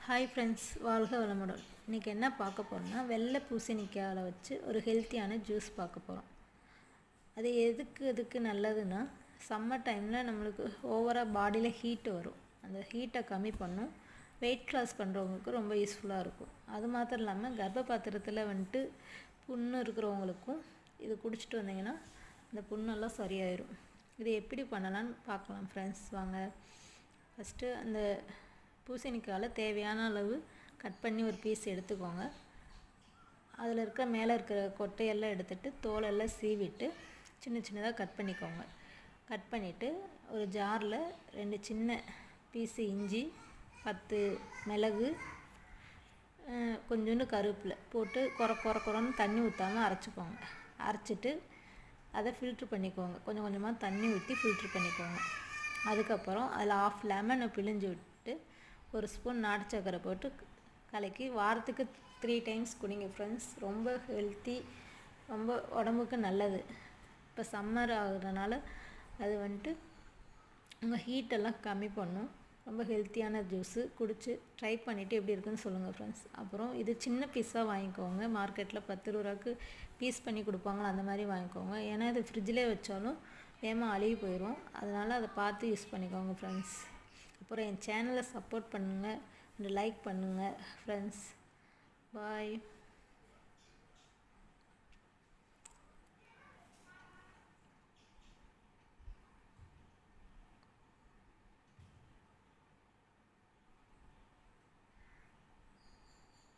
Hi friends, வாழ்க வளமுடன். இன்றைக்கி என்ன பார்க்க போகிறோம்னா, வெள்ளை பூசணிக்காயில் வச்சு ஒரு ஹெல்த்தியான ஜூஸ் பார்க்க போகிறோம். அது எதுக்கு நல்லதுன்னா, சம்மர் டைமில் நம்மளுக்கு ஓவராக பாடியில் ஹீட் வரும். அந்த ஹீட்டை கம்மி பண்ணும். வெயிட் லாஸ் பண்ணுறவங்களுக்கு ரொம்ப யூஸ்ஃபுல்லாக இருக்கும். அது மாத்திரம் இல்லாமல் கர்ப்பபாத்திரத்தில் புண்ணு இருக்கிறவங்களுக்கும் இது குடிச்சிட்டு வந்தீங்கன்னா அந்த புண்ணெல்லாம் சரியாயிடும். இது எப்படி பண்ணலான்னு பார்க்கலாம் ஃப்ரெண்ட்ஸ், வாங்க. ஃபஸ்ட்டு அந்த பூசணிக்காயில் தேவையான அளவு கட் பண்ணி ஒரு பீஸ் எடுத்துக்கோங்க. அதில் மேலே இருக்கிற கொட்டையெல்லாம் எடுத்துகிட்டு தோலெல்லாம் சீவிட்டு சின்னதாக கட் பண்ணிக்கோங்க. கட் பண்ணிவிட்டு ஒரு ஜாரில் 2 சின்ன பீஸு இஞ்சி, 10 மிளகு, கொஞ்சோண்டு கருவேப்பிலை போட்டு குறன்னு தண்ணி ஊற்றாமல் அரைச்சிக்கோங்க. அரைச்சிட்டு அதை ஃபில்ட்ரு பண்ணிக்கோங்க. கொஞ்சமாக தண்ணி ஊற்றி ஃபில்ட்ரு பண்ணிக்கோங்க. அதுக்கப்புறம் அதில் 1/2 லெமனை பிழிஞ்சு விட்டு 1 ஸ்பூன் நாட்டு சக்கரை போட்டு கலக்கி வாரத்துக்கு 3 டைம்ஸ் குடிங்க ஃப்ரெண்ட்ஸ். ரொம்ப ஹெல்த்தி, ரொம்ப உடம்புக்கு நல்லது. இப்போ சம்மர் ஆகுறதுனால அது உங்கள் ஹீட்டெல்லாம் கம்மி பண்ணும். ரொம்ப ஹெல்த்தியான ஜூஸு. குடிச்சு ட்ரை பண்ணிவிட்டு எப்படி இருக்குன்னு சொல்லுங்கள் ஃப்ரெண்ட்ஸ். அப்புறம் இது சின்ன பீஸாக வாங்கிக்கோங்க. மார்க்கெட்டில் 10 ரூபாய்க்கு பீஸ் பண்ணி கொடுப்பாங்களோ அந்த மாதிரி வாங்கிக்கோங்க. ஏன்னா இது ஃப்ரிட்ஜிலே வச்சாலும் வேகமாக அழுகி போயிடும். அதனால் அதை பார்த்து யூஸ் பண்ணிக்கோங்க ஃப்ரெண்ட்ஸ். அப்புறம் என் சேனலை சப்போர்ட் பண்ணுங்கள், லைக் பண்ணுங்கள் ஃப்ரெண்ட்ஸ். பாய்.